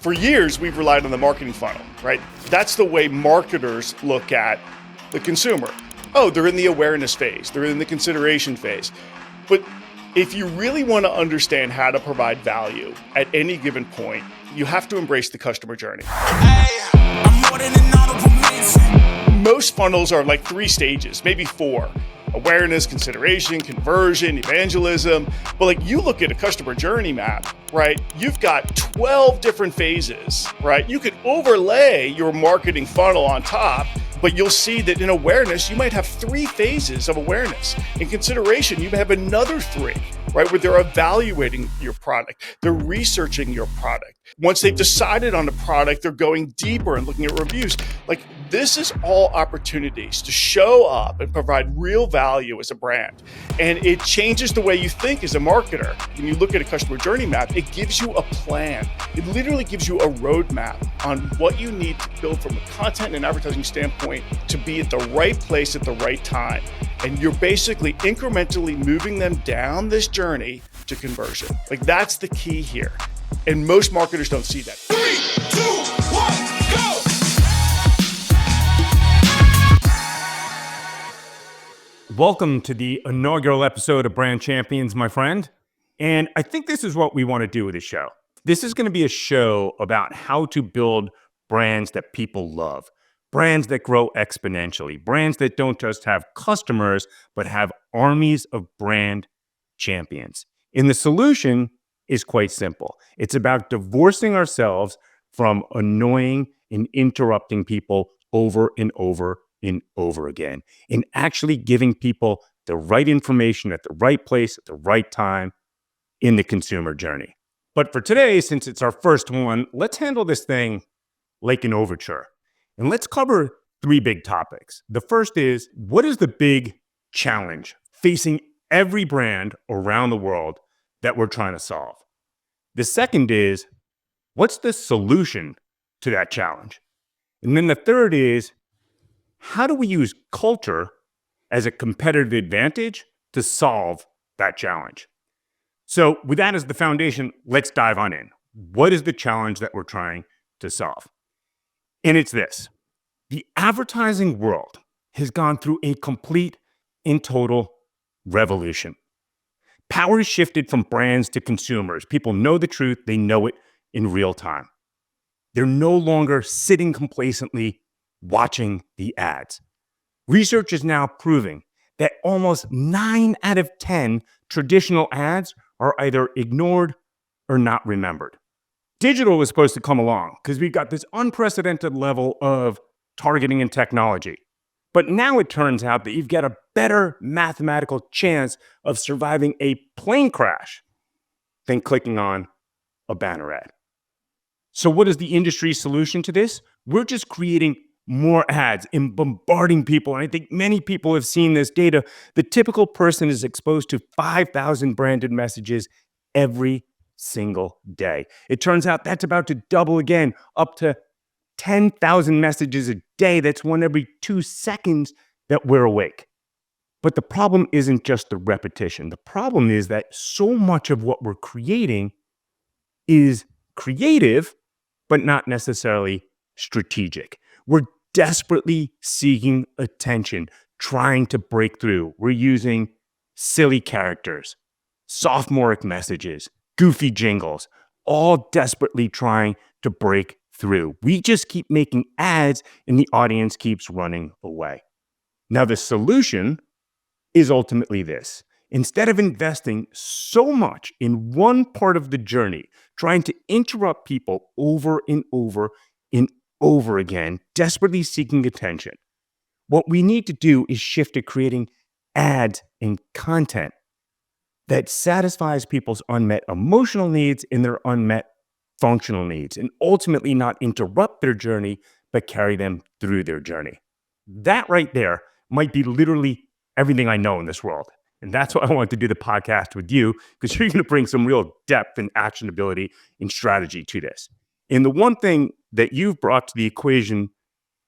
For years, we've relied on the marketing funnel, right? That's the way marketers look at the consumer. Oh, they're in the awareness phase. They're in the consideration phase. But if you really want to understand how to provide value at any given point, you have to embrace the customer journey. Most funnels are like 3 stages, maybe 4. Awareness, consideration, conversion, evangelism. But like you look at a customer journey map, right? You've got 12 different phases, right? You could overlay your marketing funnel on top, but you'll see that in awareness, you might have 3 phases of awareness. In consideration, you may have another 3, right? Where they're evaluating your product. They're researching your product. Once they've decided on the product, they're going deeper and looking at reviews. Like this is all opportunities to show up and provide real value as a brand. And it changes the way you think as a marketer. When you look at a customer journey map, it gives you a plan. It literally gives you a roadmap on what you need to build from a content and advertising standpoint to be at the right place at the right time. And you're basically incrementally moving them down this journey to conversion. Like that's the key here. And most marketers don't see that. 3, 2, 1, go! Welcome to the inaugural episode of Brand Champions, my friend. And I think this is what we want to do with this show. This is going to be a show about how to build brands that people love, brands that grow exponentially, brands that don't just have customers, but have armies of brand champions. And the solution is quite simple. It's about divorcing ourselves from annoying and interrupting people over and over and over again, and actually giving people the right information at the right place at the right time in the consumer journey. But for today, since it's our first one, let's handle this thing like an overture. And let's cover 3 big topics. The first is, what is the big challenge facing every brand around the world that we're trying to solve? The second is, what's the solution to that challenge? And then the third is, how do we use culture as a competitive advantage to solve that challenge? So with that as the foundation, let's dive on in. What is the challenge that we're trying to solve? And it's this. The advertising world has gone through a complete and total revolution. Power has shifted from brands to consumers. People know the truth. They know it in real time. They're no longer sitting complacently watching the ads. Research is now proving that almost 9 out of 10 traditional ads are either ignored or not remembered. Digital was supposed to come along because we've got this unprecedented level of targeting and technology. But now it turns out that you've got a better mathematical chance of surviving a plane crash than clicking on a banner ad. So what is the industry's solution to this? We're just creating more ads and bombarding people. And I think many people have seen this data. The typical person is exposed to 5,000 branded messages every single day. It turns out that's about to double again, up to 10,000 messages a day. That's 1 every 2 seconds that we're awake. But the problem isn't just the repetition. The problem is that so much of what we're creating is creative, but not necessarily strategic. We're desperately seeking attention, trying to break through. We're using silly characters, sophomoric messages, goofy jingles, all desperately trying to break through. We just keep making ads and the audience keeps running away. Now, the solution is ultimately this. Instead of investing so much in one part of the journey, trying to interrupt people over and over and over again, desperately seeking attention, what we need to do is shift to creating ads and content that satisfies people's unmet emotional needs and their unmet functional needs, and ultimately not interrupt their journey, but carry them through their journey. That right there might be literally everything I know in this world. And that's why I wanted to do the podcast with you, because you're going to bring some real depth and actionability and strategy to this. And the one thing that you've brought to the equation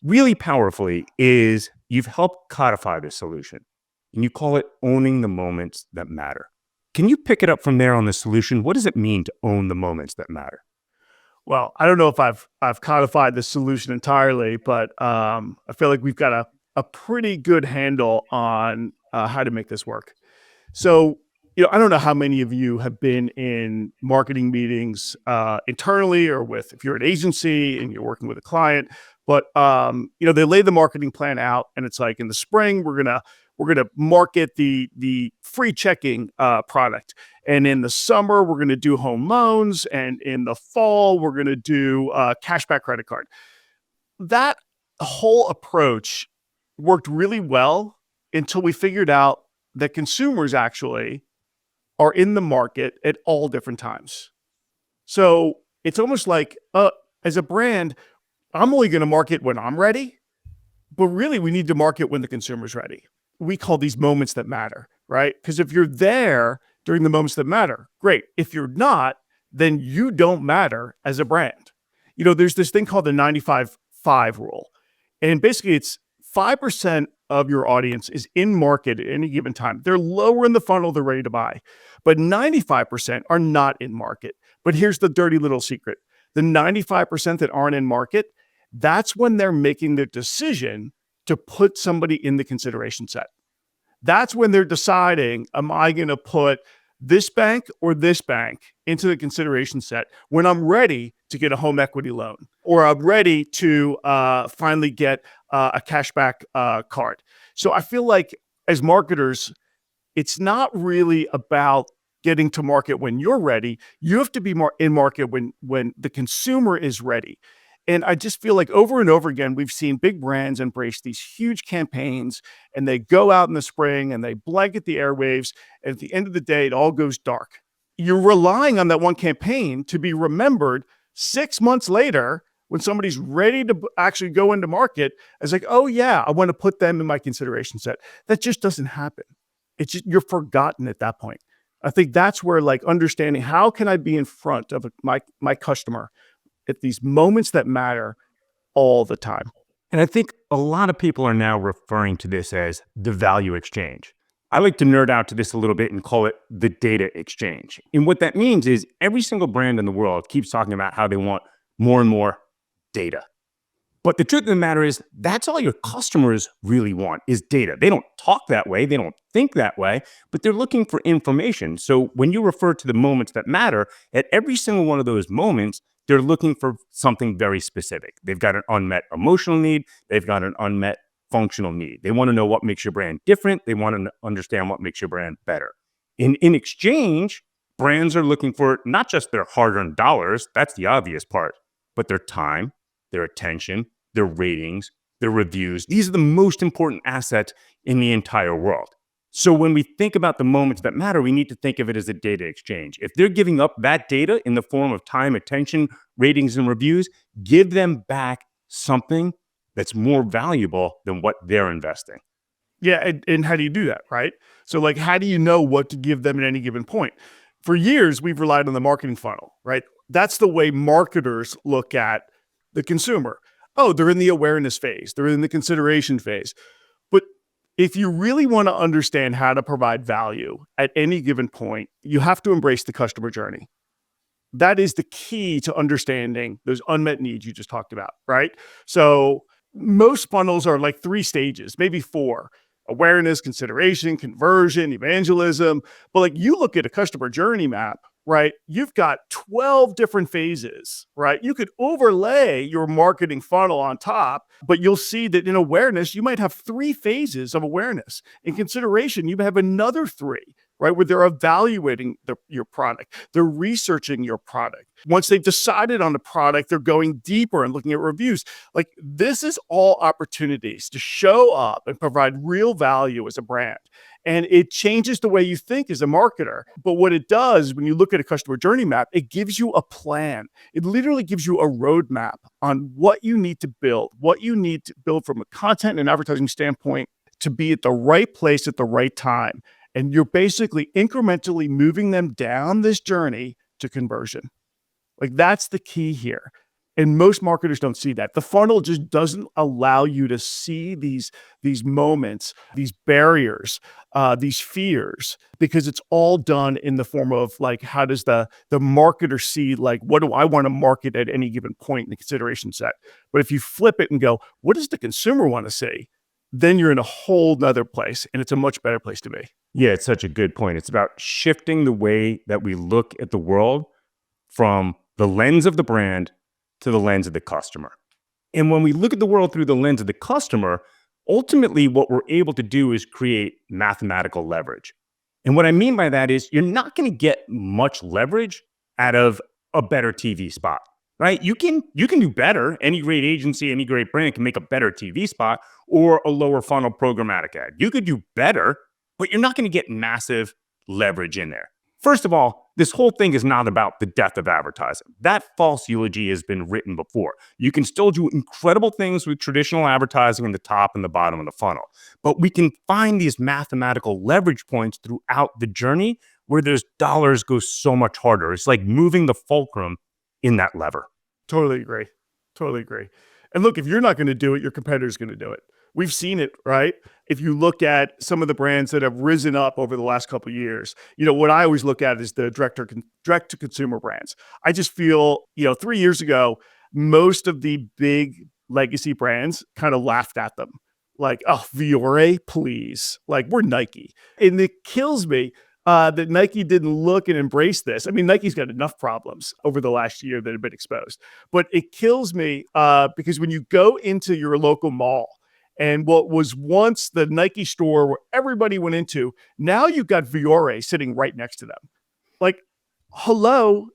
really powerfully is you've helped codify the solution. And you call it owning the moments that matter. Can you pick it up from there on the solution? What does it mean to own the moments that matter? Well, I don't know if I've codified the solution entirely, but I feel like we've got a pretty good handle on how to make this work. So, I don't know how many of you have been in marketing meetings internally or with if you're an agency and you're working with a client, but they lay the marketing plan out, and it's like in the spring we're gonna market the free checking product, and in the summer we're gonna do home loans, and in the fall we're gonna do cashback credit card. That whole approach worked really well until we figured out that consumers actually are in the market at all different times. So it's almost like, as a brand, I'm only going to market when I'm ready, but really we need to market when the consumer's ready. We call these moments that matter, right? Because if you're there during the moments that matter, great. If you're not, then you don't matter as a brand. There's this thing called the 95-5 rule. And basically it's 5% of your audience is in market at any given time. They're lower in the funnel, they're ready to buy. But 95% are not in market. But here's the dirty little secret. The 95% that aren't in market, that's when they're making their decision to put somebody in the consideration set. That's when they're deciding, am I going to put this bank or this bank into the consideration set when I'm ready to get a home equity loan, or I'm ready to finally get a cashback card. So I feel like as marketers, it's not really about getting to market when you're ready. You have to be more in market when the consumer is ready. And I just feel like over and over again, we've seen big brands embrace these huge campaigns, and they go out in the spring and they blanket the airwaves. And at the end of the day, it all goes dark. You're relying on that one campaign to be remembered 6 months later when somebody's ready to actually go into market as like, oh yeah, I want to put them in my consideration set. That just doesn't happen. It's just, you're forgotten at that point. I think that's where like understanding how can I be in front of my customer at these moments that matter all the time. And I think a lot of people are now referring to this as the value exchange. I like to nerd out to this a little bit and call it the data exchange. And what that means is every single brand in the world keeps talking about how they want more and more data. But the truth of the matter is that's all your customers really want is data. They don't talk that way. They don't think that way, but they're looking for information. So when you refer to the moments that matter, at every single one of those moments, they're looking for something very specific. They've got an unmet emotional need. They've got an unmet functional need. They want to know what makes your brand different. They want to understand what makes your brand better. In exchange, brands are looking for not just their hard-earned dollars, that's the obvious part, but their time, their attention, their ratings, their reviews. These are the most important assets in the entire world. So when we think about the moments that matter, we need to think of it as a data exchange. If they're giving up that data in the form of time, attention, ratings, and reviews, give them back something that's more valuable than what they're investing. Yeah, and how do you do that, right? So like, how do you know what to give them at any given point? For years, we've relied on the marketing funnel, right? That's the way marketers look at the consumer. Oh, they're in the awareness phase. They're in the consideration phase. But if you really want to understand how to provide value at any given point, you have to embrace the customer journey. That is the key to understanding those unmet needs you just talked about, right? So most funnels are like 3 stages, maybe 4. Awareness, consideration, conversion, evangelism. But like you look at a customer journey map, right? You've got 12 different phases, right? You could overlay your marketing funnel on top, but you'll see that in awareness, you might have 3 phases of awareness. In consideration, you have another 3, right? Where they're evaluating your product. They're researching your product. Once they've decided on the product, they're going deeper and looking at reviews. Like this is all opportunities to show up and provide real value as a brand. And it changes the way you think as a marketer. But what it does when you look at a customer journey map, it gives you a plan. It literally gives you a roadmap on what you need to build, what you need to build from a content and advertising standpoint to be at the right place at the right time. And you're basically incrementally moving them down this journey to conversion. Like that's the key here. And most marketers don't see that. The funnel just doesn't allow you to see these moments, these barriers, these fears, because it's all done in the form of like, how does the marketer see, like, what do I want to market at any given point in the consideration set? But if you flip it and go, what does the consumer want to see? Then you're in a whole nother place, and it's a much better place to be. Yeah, it's such a good point. It's about shifting the way that we look at the world from the lens of the brand to the lens of the customer. And when we look at the world through the lens of the customer, ultimately what we're able to do is create mathematical leverage. And what I mean by that is you're not going to get much leverage out of a better TV spot, right? You can do better. Any great agency, any great brand can make a better TV spot or a lower funnel programmatic ad. You could do better, but you're not going to get massive leverage in there. First of all, this whole thing is not about the death of advertising. That false eulogy has been written before. You can still do incredible things with traditional advertising in the top and the bottom of the funnel, but we can find these mathematical leverage points throughout the journey where those dollars go so much harder. It's like moving the fulcrum in that lever. Totally agree. Totally agree. And look, if you're not going to do it, your competitor's going to do it. We've seen it, right? If you look at some of the brands that have risen up over the last couple of years, what I always look at is the direct to consumer brands. I just feel, 3 years ago, most of the big legacy brands kind of laughed at them. Like, oh, Viore, please. Like, we're Nike. And it kills me that Nike didn't look and embrace this. I mean, Nike's got enough problems over the last year that have been exposed. But it kills me because when you go into your local mall, and what was once the Nike store where everybody went into, now you've got Viore sitting right next to them. Like, hello,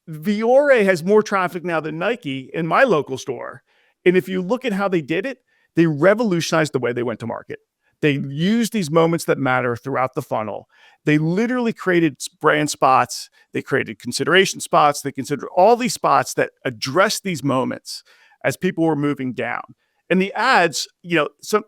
Viore has more traffic now than Nike in my local store. And if you look at how they did it, they revolutionized the way they went to market. They used these moments that matter throughout the funnel. They literally created brand spots. They created consideration spots. They considered all these spots that address these moments as people were moving down. And the ads,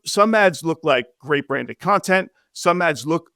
some ads look like great branded content. Some ads look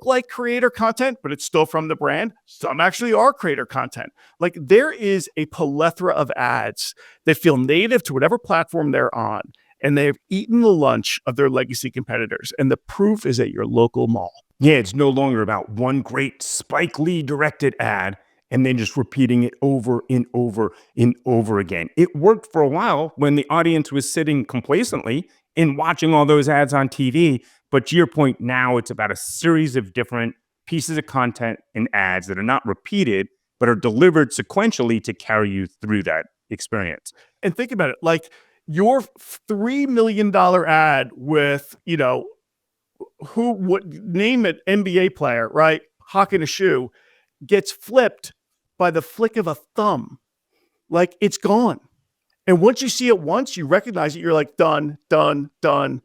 like creator content, but it's still from the brand. Some actually are creator content. Like, there is a plethora of ads that feel native to whatever platform they're on, and they've eaten the lunch of their legacy competitors. And the proof is at your local mall. Yeah, it's no longer about one great Spike Lee directed ad and then just repeating it over and over and over again. It worked for a while when the audience was sitting complacently and watching all those ads on TV. But to your point, now it's about a series of different pieces of content and ads that are not repeated, but are delivered sequentially to carry you through that experience. And think about it, like your $3 million ad with, who would name an NBA player, right? Hawking a shoe, gets flipped by the flick of a thumb. Like, it's gone. And once you see it once, you recognize it, you're like, done, done, done.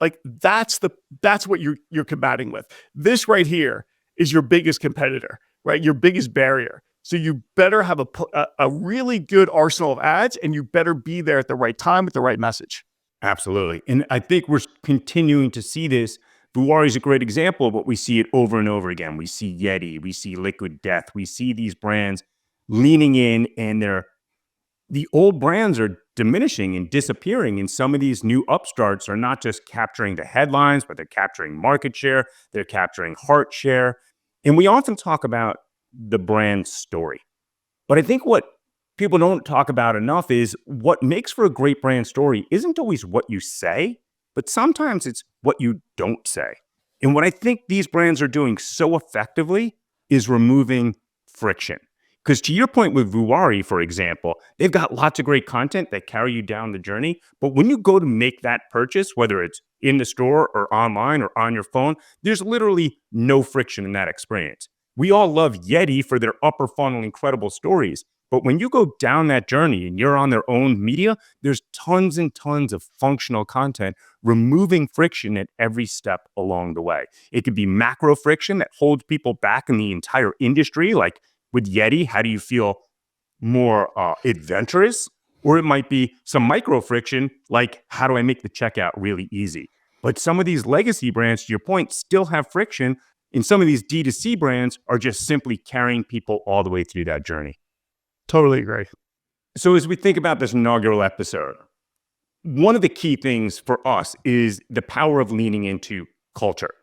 Like, that's what you're combating with. This right here is your biggest competitor, right? Your biggest barrier. So you better have a really good arsenal of ads, and you better be there at the right time with the right message. Absolutely. And I think we're continuing to see this. Vuari is a great example, but we see it over and over again. We see Yeti, we see Liquid Death, we see these brands leaning in, and the old brands are diminishing and disappearing. And some of these new upstarts are not just capturing the headlines, but they're capturing market share, they're capturing heart share. And we often talk about the brand story. But I think what people don't talk about enough is what makes for a great brand story isn't always what you say, but sometimes it's what you don't say. And what I think these brands are doing so effectively is removing friction. Because to your point with Vuari, for example, they've got lots of great content that carry you down the journey. But when you go to make that purchase, whether it's in the store or online or on your phone, there's literally no friction in that experience. We all love Yeti for their upper funnel incredible stories. But when you go down that journey and you're on their own media, there's tons and tons of functional content, removing friction at every step along the way. It could be macro friction that holds people back in the entire industry. Like with Yeti, how do you feel more adventurous? Or it might be some micro friction, like how do I make the checkout really easy? But some of these legacy brands, to your point, still have friction. And some of these D2C brands are just simply carrying people all the way through that journey. Totally agree. So as we think about this inaugural episode, one of the key things for us is the power of leaning into culture.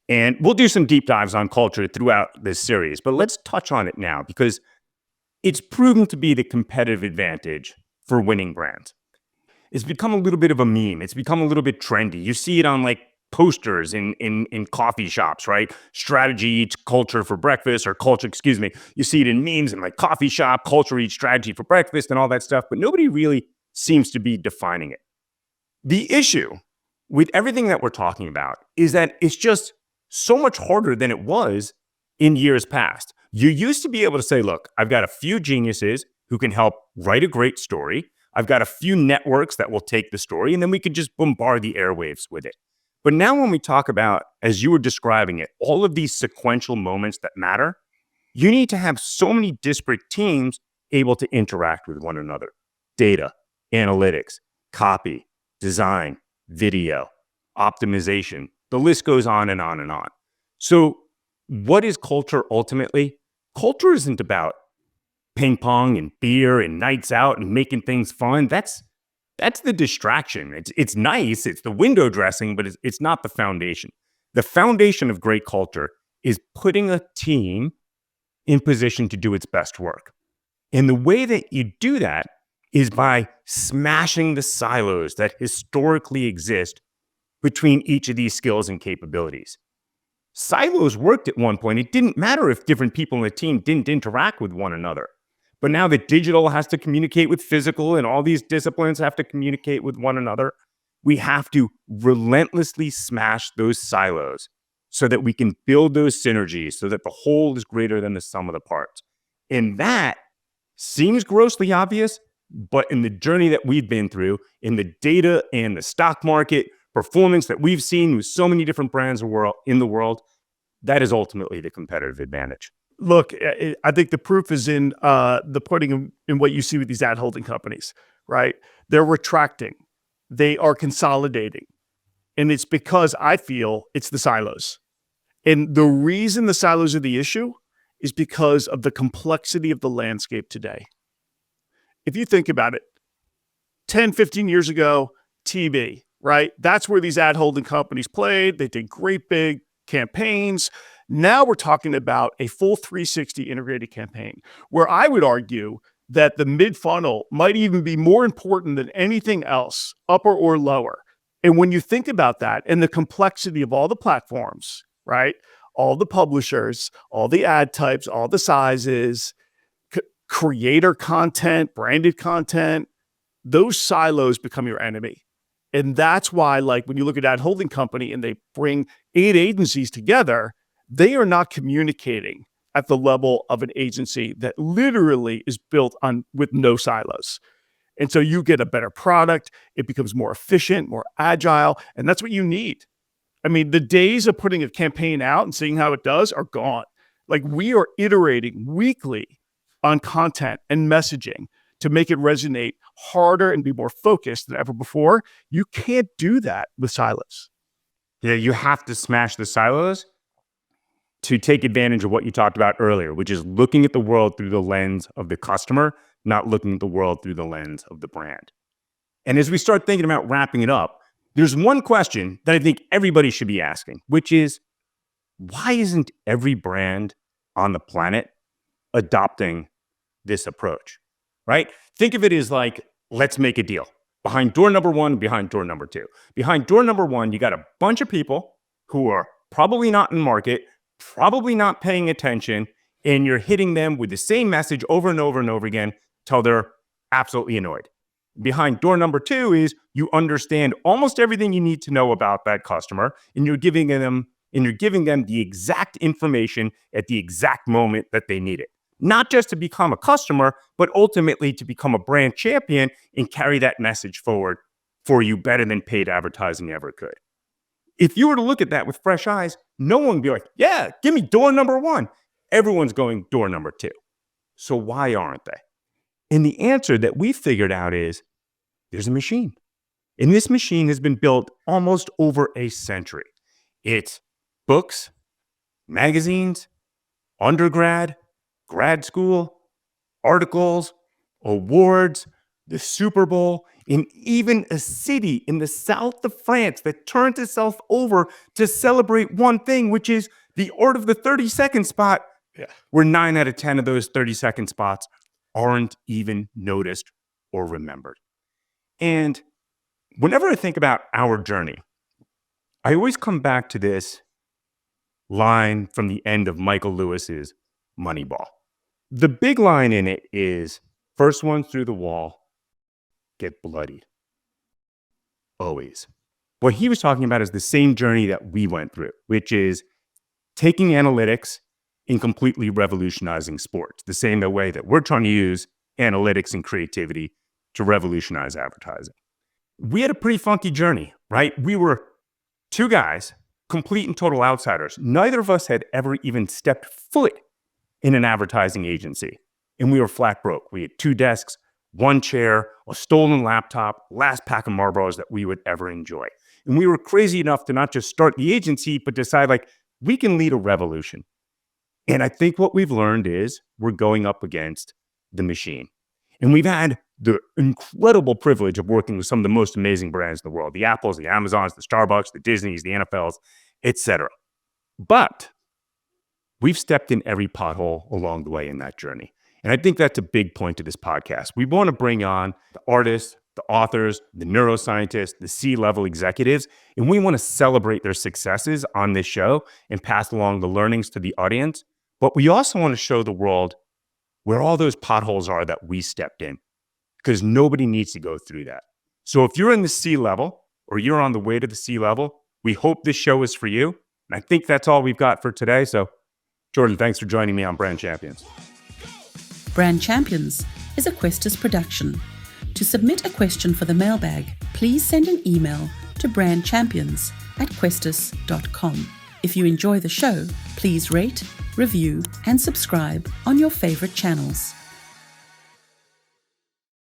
And we'll do some deep dives on culture throughout this series, but let's touch on it now because it's proven to be the competitive advantage for winning brands. It's become a little bit of a meme. It's become a little bit trendy. You see it on like posters in coffee shops, right? Strategy eats culture for breakfast, or culture, excuse me. You see it in memes in like coffee shop, culture eats strategy for breakfast and all that stuff, but nobody really seems to be defining it. The issue with everything that we're talking about is that it's just so much harder than it was in years past. You used to be able to say, look, I've got a few geniuses who can help write a great story. I've got a few networks that will take the story, and then we could just bombard the airwaves with it. But now when we talk about, as you were describing it, all of these sequential moments that matter, you need to have so many disparate teams able to interact with one another. Data, analytics, copy, design, video, optimization. The list goes on and on and on. So what is culture ultimately? Culture isn't about ping pong and beer and nights out and making things fun. That's the distraction. It's nice. It's the window dressing, but it's not the foundation. The foundation of great culture is putting a team in position to do its best work. And the way that you do that is by smashing the silos that historically exist between each of these skills and capabilities. Silos worked at one point. It didn't matter if different people in the team didn't interact with one another. But now that digital has to communicate with physical and all these disciplines have to communicate with one another, we have to relentlessly smash those silos so that we can build those synergies so that the whole is greater than the sum of the parts. And that seems grossly obvious, but in the journey that we've been through, in the data and the stock market performance that we've seen with so many different brands in the world, that is ultimately the competitive advantage. Look, I think the proof is in the pudding in what you see with these ad holding companies, right? They're retracting. They are consolidating. And it's because I feel it's the silos. And the reason the silos are the issue is because of the complexity of the landscape today. If you think about it, 10, 15 years ago, TV, right? That's where these ad holding companies played. They did great big campaigns. Now we're talking about a full 360 integrated campaign, where I would argue that the mid-funnel might even be more important than anything else, upper or lower. And when you think about that and the complexity of all the platforms, right? All the publishers, all the ad types, all the sizes, creator content, branded content, those silos become your enemy. And that's why, like, when you look at ad holding company and they bring 8 agencies together, they are not communicating at the level of an agency that literally is built on with no silos. And so you get a better product, it becomes more efficient, more agile, and that's what you need. I mean, the days of putting a campaign out and seeing how it does are gone. Like, we are iterating weekly on content and messaging to make it resonate harder and be more focused than ever before. You can't do that with silos. Yeah, you have to smash the silos to take advantage of what you talked about earlier, which is looking at the world through the lens of the customer, not looking at the world through the lens of the brand. And as we start thinking about wrapping it up, there's one question that I think everybody should be asking, which is, why isn't every brand on the planet adopting this approach, right? Think of it as like, let's make a deal. Behind door number one, behind door number two. Behind door number one, you got a bunch of people who are probably not in market, probably not paying attention, and you're hitting them with the same message over and over and over again till they're absolutely annoyed. Behind door number two is you understand almost everything you need to know about that customer, and you're giving them the exact information at the exact moment that they need it. Not just to become a customer, but ultimately to become a brand champion and carry that message forward for you better than paid advertising ever could. If you were to look at that with fresh eyes, no one would be like, yeah, give me door number one. Everyone's going door number two. So why aren't they? And the answer that we figured out is there's a machine. And this machine has been built almost over a century. It's books, magazines, undergrad, grad school, articles, awards, the Super Bowl, and even a city in the south of France that turns itself over to celebrate one thing, which is the art of the 30-second spot, where 9 out of 10 of those 30-second spots aren't even noticed or remembered. And whenever I think about our journey, I always come back to this line from the end of Michael Lewis's Moneyball. The big line in it is, first one through the wall, get bloodied. Always. What he was talking about is the same journey that we went through, which is taking analytics and completely revolutionizing sports, the same way that we're trying to use analytics and creativity to revolutionize advertising. We had a pretty funky journey, right? We were two guys, complete and total outsiders. Neither of us had ever even stepped foot in an advertising agency, and we were flat broke. We had 2 desks, 1 chair, a stolen laptop, last pack of Marlboros that we would ever enjoy. And we were crazy enough to not just start the agency, but decide we can lead a revolution. And I think what we've learned is we're going up against the machine. And we've had the incredible privilege of working with some of the most amazing brands in the world, the Apples, the Amazons, the Starbucks, the Disneys, the NFLs, etc. But we've stepped in every pothole along the way in that journey. And I think that's a big point to this podcast. We want to bring on the artists, the authors, the neuroscientists, the C-level executives, and we want to celebrate their successes on this show and pass along the learnings to the audience. But we also want to show the world where all those potholes are that we stepped in, because nobody needs to go through that. So if you're in the C-level or you're on the way to the C-level, we hope this show is for you. And I think that's all we've got for today. So Jordan, thanks for joining me on Brand Champions. Brand Champions is a QUESTUS production. To submit a question for the mailbag, please send an email to brandchampions@questus.com. If you enjoy the show, please rate, review, and subscribe on your favorite channels.